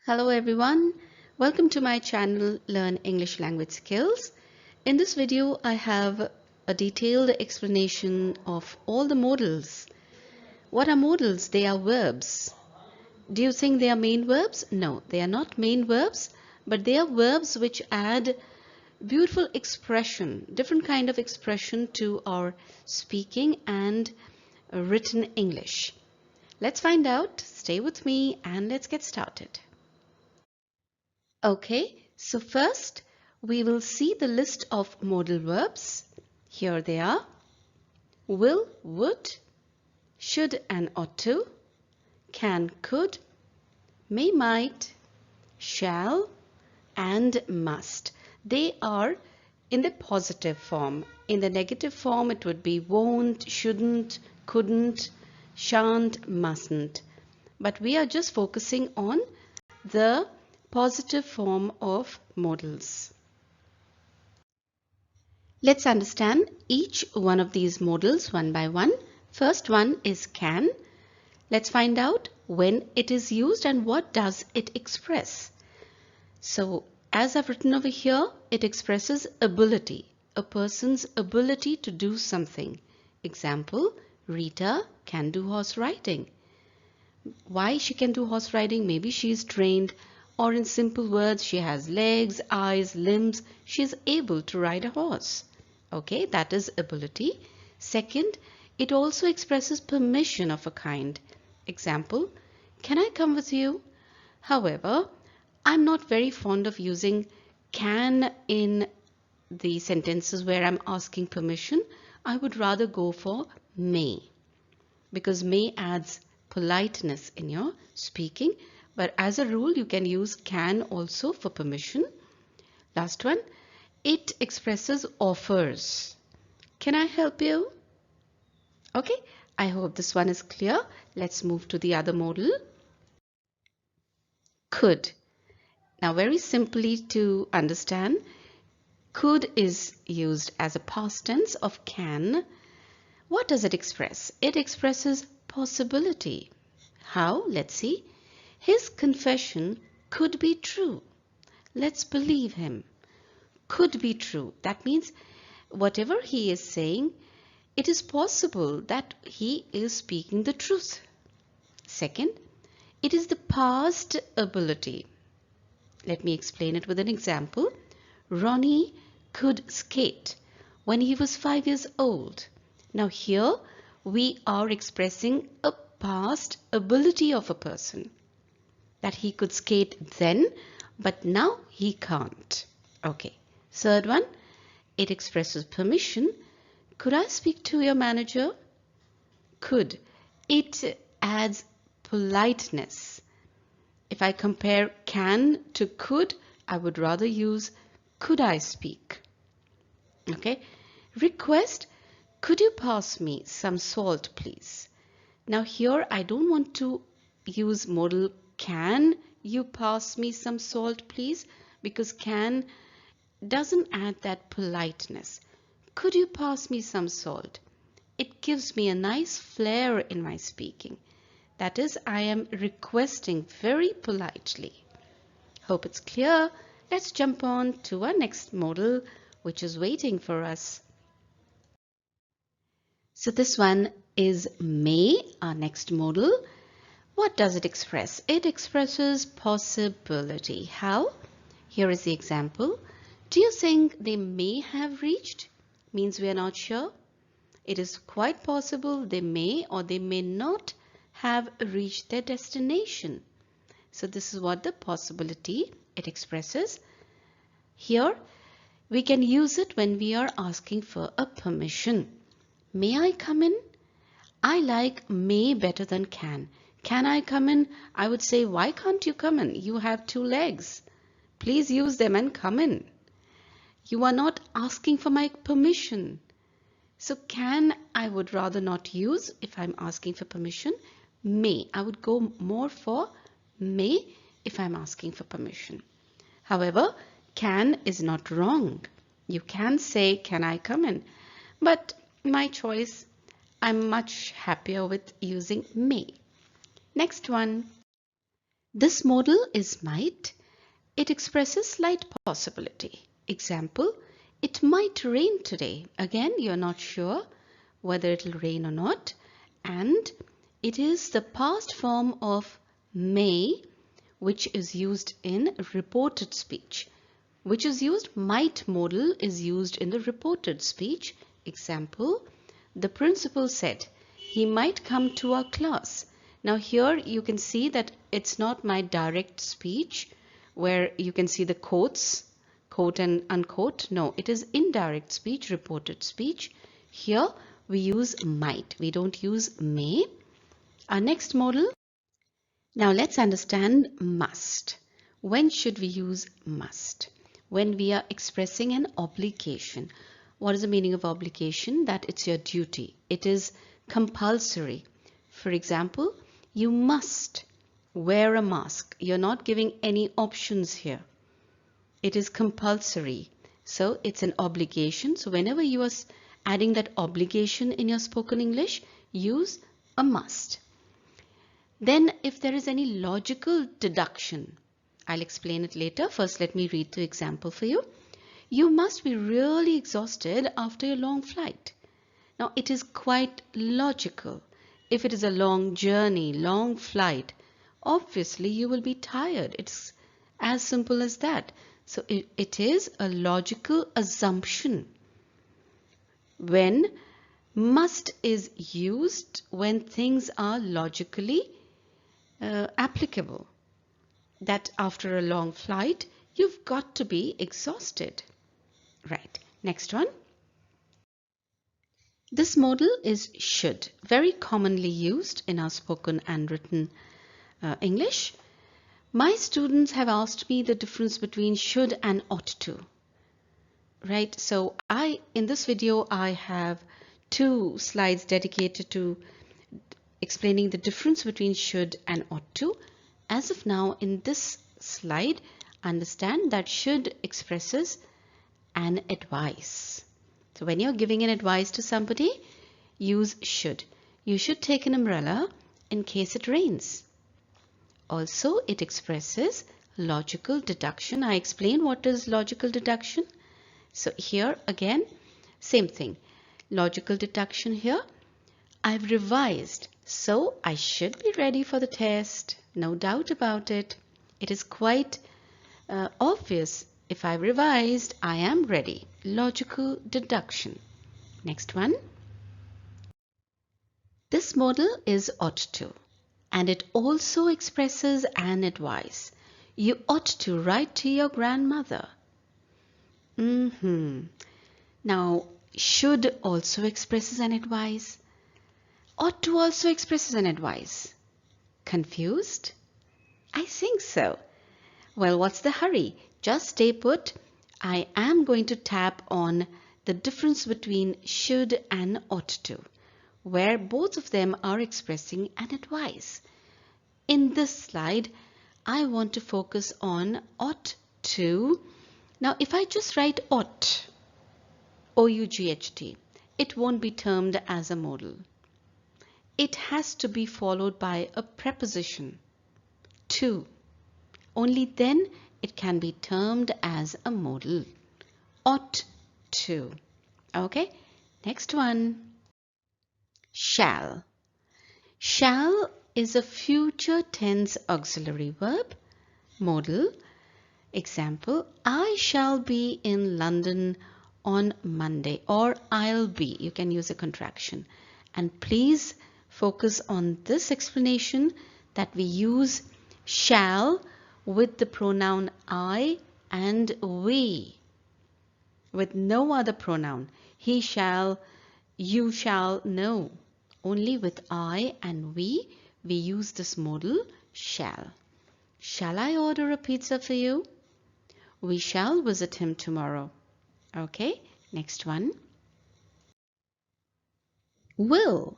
Hello everyone, welcome to my channel Learn English Language Skills. In this video I have a detailed explanation of all the modals. What are modals? They are verbs. Do you think they are main verbs? No, they are not main verbs, but they are verbs which add beautiful expression, different kind of expression to our speaking and written English. Let's find out. Stay with me and let's get started. Okay, so first we will see the list of modal verbs. Here they are: will, would, should and ought to, can, could, may, might, shall and must. They are in the positive form. In the negative form it would be won't, shouldn't, couldn't, shan't, mustn't. But we are just focusing on the positive form of modals. Let's understand each one of these modals one by one. First one is can. Let's find out when it is used and what does it express. So as I've written over here, it expresses ability, a person's ability to do something. Example, Rita can do horse riding. Why she can do horse riding? Maybe she is trained, or in simple words, she has legs, eyes, limbs. She is able to ride a horse. Okay, that is ability. Second, it also expresses permission of a kind. Example, can I come with you? However, I'm not very fond of using can in the sentences where I'm asking permission. I would rather go for may, because may adds politeness in your speaking, but as a rule you can use can also for permission. Last one, it expresses offers. Can I help you? Okay, I hope this one is clear. Let's move to the other modal. Could. Now very simply to understand, could is used as a past tense of can. What does it express? It expresses possibility. How? Let's see. His confession could be true. Let's believe him. Could be true. That means whatever he is saying, it is possible that he is speaking the truth. Second, it is the past ability. Let me explain it with an example. Ronnie could skate when he was 5 years old. Now here we are expressing a past ability of a person, that he could skate then, but now he can't. Okay. Third one, it expresses permission. Could I speak to your manager? Could. It adds politeness. If I compare can to could, I would rather use could I speak. Okay. Request, could you pass me some salt please? Now here I don't want to use modal can you pass me some salt please, because can doesn't add that politeness. Could you pass me some salt? It gives me a nice flair in my speaking. That is, I am requesting very politely. Hope it's clear. Let's jump on to our next modal, which is waiting for us. So this one is may, our next modal. What does it express? It expresses possibility. How? Here is the example. Do you think they may have reached? Means we are not sure. It is quite possible they may or they may not have reached their destination. So this is what the possibility it expresses. Here we can use it when we are asking for a permission. May I come in? I like may better than can. Can I come in? I would say, why can't you come in? You have 2 legs. Please use them and come in. You are not asking for my permission. So can I would rather not use if I'm asking for permission. May, I would go more for may if I'm asking for permission. However, can is not wrong. You can say, can I come in? But my choice, I'm much happier with using may. Next one. This modal is might. It expresses slight possibility. Example, it might rain today. Again, you're not sure whether it'll rain or not. And it is the past form of may, which is used in reported speech. Which is used, might modal is used in the reported speech. Example, the principal said, he might come to our class. Now here you can see that it's not my direct speech where you can see the quotes, quote and unquote. No, it is indirect speech, reported speech. Here we use might. We don't use may. Our next modal. Now let's understand must. When should we use must? When we are expressing an obligation. What is the meaning of obligation? That it's your duty. It is compulsory. For example, you must wear a mask. You're not giving any options here. It is compulsory. So it's an obligation. So whenever you are adding that obligation in your spoken English, use a must. Then if there is any logical deduction, I'll explain it later. First, let me read the example for you. You must be really exhausted after your long flight. Now, it is quite logical. If it is a long journey, long flight, obviously you will be tired. It's as simple as that. So it is a logical assumption. When must is used when things are logically applicable. That after a long flight, you've got to be exhausted. Right, next one. This modal is should, very commonly used in our spoken and written English. My students have asked me the difference between should and ought to. Right, so in this video, I have 2 slides dedicated to explaining the difference between should and ought to. As of now, in this slide, understand that should expresses an advice. So when you're giving an advice to somebody, use should. You should take an umbrella in case it rains. Also, it expresses logical deduction. I explain what is logical deduction. So here again, same thing. Logical deduction here. I've revised, so I should be ready for the test. No doubt about it. It is quite obvious. If I've revised, I am ready. Logical deduction. Next one. This modal is ought to, and it also expresses an advice. You ought to write to your grandmother. Now, should also expresses an advice. Ought to also expresses an advice. Confused? I think so. Well, what's the hurry? Just stay put. I am going to tap on the difference between should and ought to, where both of them are expressing an advice. In this slide, I want to focus on ought to. Now, if I just write ought, O-U-G-H-T, it won't be termed as a modal. It has to be followed by a preposition, to. Only then it can be termed as a modal. Ought to. Okay, next one. Shall. Shall is a future tense auxiliary verb, modal. Example, I shall be in London on Monday, or I'll be. You can use a contraction. And please focus on this explanation that we use shall with the pronoun I and we, with no other pronoun. He shall, you shall, no. Only with I and we use this modal shall. Shall I order a pizza for you? We shall visit him tomorrow. Okay, next one. Will.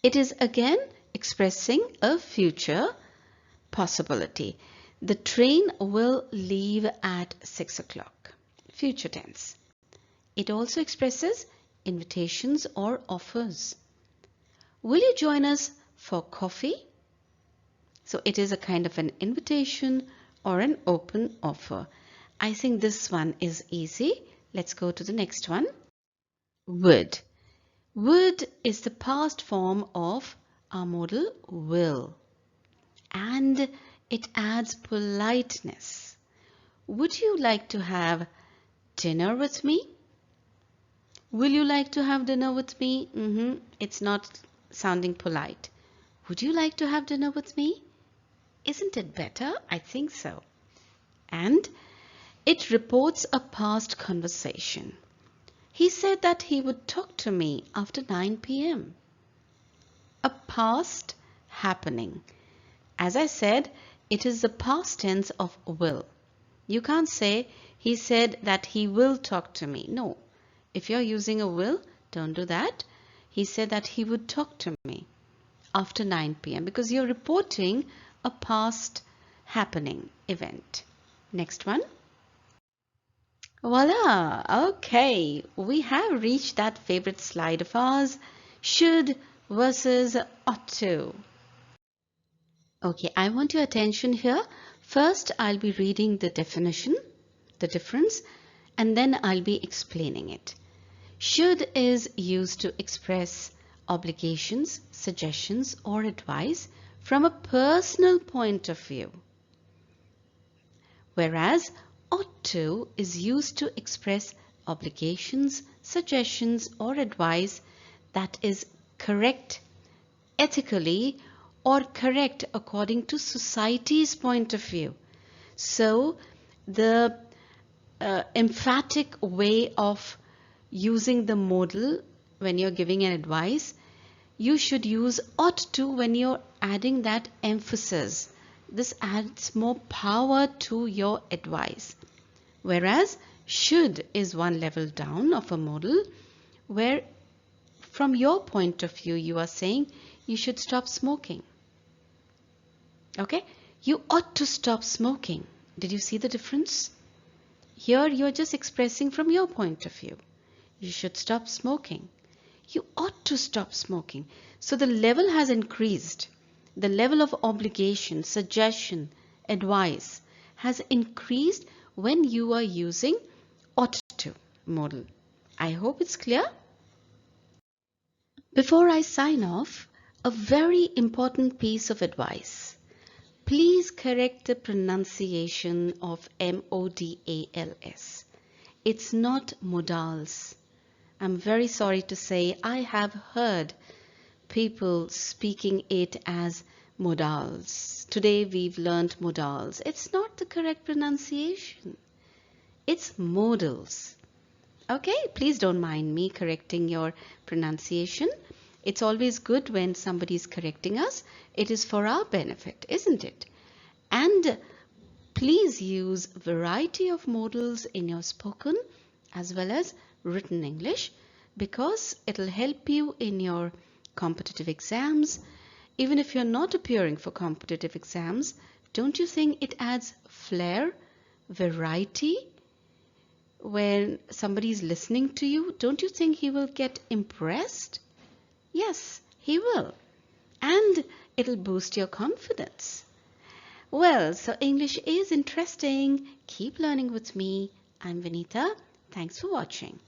It is again expressing a future possibility. The train will leave at 6 o'clock. Future tense. It also expresses invitations or offers. Will you join us for coffee? So it is a kind of an invitation or an open offer. I think this one is easy. Let's go to the next one. Would. Would is the past form of our modal will, and it adds politeness. Would you like to have dinner with me? Will you like to have dinner with me? It's not sounding polite. Would you like to have dinner with me? Isn't it better? I think so. And it reports a past conversation. He said that he would talk to me after 9 p.m. A past happening. As I said, it is the past tense of will. You can't say, he said that he will talk to me. No. If you're using a will, don't do that. He said that he would talk to me after 9 p.m. because you're reporting a past happening event. Next one. Voila! Okay, we have reached that favorite slide of ours, should versus ought to. Okay, I want your attention here. First, I'll be reading the definition, the difference, and then I'll be explaining it. Should is used to express obligations, suggestions, or advice from a personal point of view, whereas ought to is used to express obligations, suggestions, or advice that is correct ethically or correct according to society's point of view. So the emphatic way of using the modal when you're giving an advice, you should use ought to when you're adding that emphasis. This adds more power to your advice. Whereas should is one level down of a modal where from your point of view you are saying you should stop smoking. Okay, you ought to stop smoking. Did you see the difference? Here you're just expressing from your point of view. You should stop smoking. You ought to stop smoking. So the level has increased. The level of obligation, suggestion, advice has increased when you are using ought to modal. I hope it's clear. Before I sign off, a very important piece of advice. Please correct the pronunciation of modals. It's not modals. I'm very sorry to say I have heard people speaking it as modals. Today we've learned modals. It's not the correct pronunciation. It's modals. Okay, please don't mind me correcting your pronunciation. It's always good when somebody is correcting us. It is for our benefit, isn't it? And please use variety of modals in your spoken as well as written English because it'll help you in your competitive exams. Even if you're not appearing for competitive exams, don't you think it adds flair, variety? When somebody is listening to you, don't you think he will get impressed? Yes, he will. And it'll boost your confidence. Well, so English is interesting. Keep learning with me. I'm Vinita. Thanks for watching.